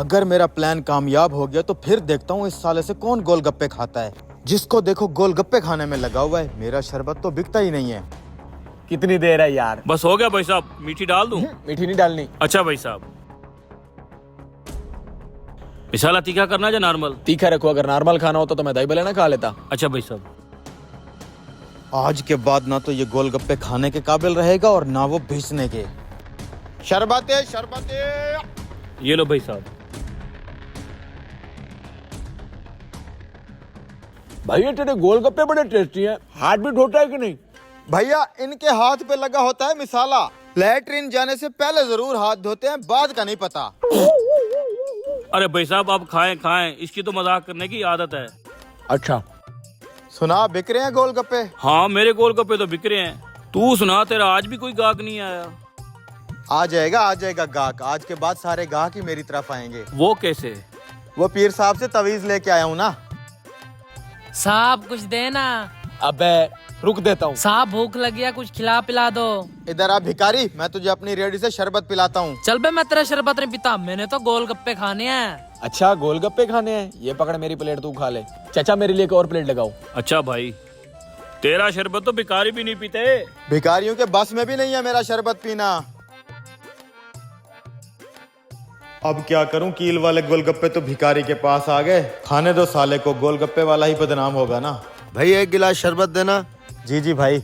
अगर मेरा प्लान कामयाब हो गया तो फिर देखता हूँ इस साले से कौन गोलगप्पे खाता है। जिसको देखो गोलगप्पे खाने में लगा हुआ है, मेरा शरबत तो बिकता ही नहीं है। कितनी देर है यार? बस हो गया भाई साहब, मीठी डाल दूं? मीठी नहीं डालनी। अच्छा भाई साहब। मिसाला तीखा करना है या नॉर्मल? तीखा रखो, अगर नॉर्मल खाना होता तो मैं दही भले ना खा लेता। अच्छा भाई साहब। आज के बाद ना तो ये गोलगप्पे खाने के काबिल रहेगा और ना वो बेचने के। शरबते शरबते। ये लो भाई साहब। भैया तेरे गोलगप्पे बड़े टेस्टी हैं। हाथ भी धोता है कि नहीं? भैया इनके हाथ पे लगा होता है मिसाला। लैट्रिन जाने से पहले जरूर हाथ धोते हैं, बाद का नहीं पता। अरे भाई साहब आप खाएं खाएं, इसकी तो मजाक करने की आदत है। अच्छा सुना बिक रहे हैं गोलगप्पे? हाँ मेरे गोलगप्पे तो बिक रहे हैं। तू सुना, तेरा आज भी कोई गाहक नहीं आया? आ जाएगा गाहक। आज के बाद सारे गाहक ही मेरी तरफ आएंगे। वो कैसे? वो पीर साहब से तवीज लेके आया हूँ ना। साहब कुछ देना। अबे रुक देता हूँ। साहब भूख लगी है, कुछ खिला पिला दो। इधर आ भिखारी, मैं तुझे अपनी रेडी से शरबत पिलाता हूँ। चल बे, मैं तेरा शरबत नहीं पीता, मैंने तो गोलगप्पे खाने हैं। अच्छा गोलगप्पे खाने हैं? ये पकड़ मेरी प्लेट, तू खा ले। चाचा मेरे लिए एक और प्लेट लगाओ। अच्छा भाई, तेरा शरबत तो भिखारी भी नहीं पीते। भिखारियों के बस में भी नहीं है मेरा शरबत पीना। अब क्या करूं, कील वाले गोलगप्पे तो भिखारी के पास आ गए। खाने दो साले को, गोलगप्पे वाला ही बदनाम होगा ना। भाई एक गिलास शरबत देना। जी जी भाई।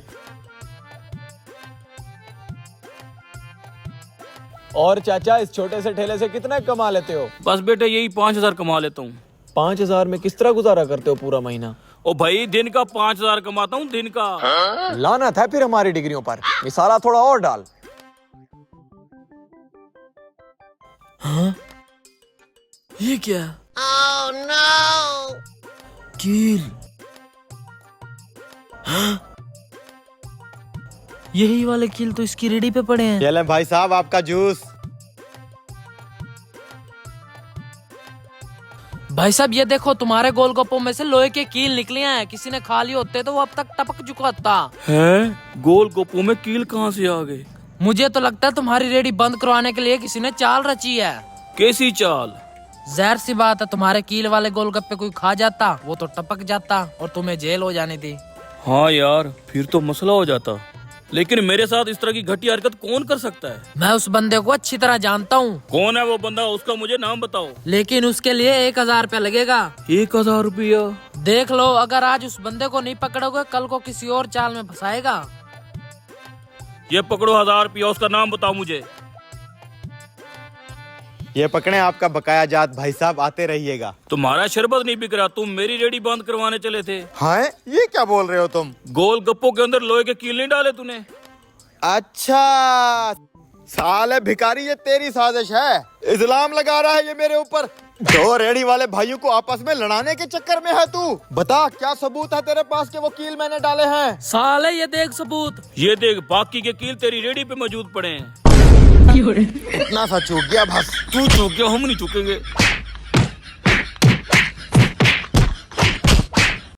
और चाचा इस छोटे से ठेले से कितना कमा लेते हो? बस बेटे यही 5,000 कमा लेता हूँ। 5,000 में किस तरह गुजारा करते हो पूरा महीना? ओ भाई दिन का 5,000 कमाता हूँ, दिन का। लाना था फिर हमारी डिग्रियों पर। मिसाला थोड़ा और डाल। हाँ? ये क्या? Oh, no! कील। हाँ? यही वाले कील तो इसकी रेडी पे पड़े हैं। ये लें भाई साहब आपका जूस। भाई साहब ये देखो, तुम्हारे गोलगप्पों में से लोहे के कील निकले हैं। किसी ने खा लिए होते तो वो अब तक टपक चुका था। है? गोलगप्पों में कील कहाँ से आ गए? मुझे तो लगता है तुम्हारी रेडी बंद करवाने के लिए किसी ने चाल रची है। कैसी चाल? जहर सी बात है, तुम्हारे कील वाले गोलगप्पे कोई खा जाता, वो तो टपक जाता और तुम्हें जेल हो जानी थी। हाँ यार, फिर तो मसला हो जाता। लेकिन मेरे साथ इस तरह की घटिया हरकत कौन कर सकता है? मैं उस बंदे को अच्छी तरह जानता हूँ। कौन है वो बंदा? उसका मुझे नाम बताओ। लेकिन उसके लिए 1,000 रुपया लगेगा। 1,000 रुपया? देख लो, अगर आज उस बंदे को नहीं पकड़ोगे कल को किसी और चाल में फंसाएगा। ये पकड़ो 1,000 रुपया, उसका नाम बताओ मुझे। ये पकड़े आपका बकाया जात। भाई साहब आते रहिएगा। तुम्हारा शरबत नहीं बिक रहा, तुम मेरी रेडी बंद करवाने चले थे। हाँ ये क्या बोल रहे हो तुम? गोलगप्पों के अंदर लोहे के कील नहीं डाले तूने? अच्छा साले भिखारी, ये तेरी साजिश है। इल्जाम लगा रहा है ये मेरे ऊपर। दो रेडी वाले भाइयों को आपस में लड़ाने के चक्कर में है तू। बता क्या सबूत है तेरे पास कि वो कील मैंने डाले हैं? साले ये देख सबूत। ये देख, बाकी के कील तेरी रेडी पे मौजूद पड़े हैं। इतना सा चूक गया बस। तू चूक गया, हम नहीं चूकेंगे।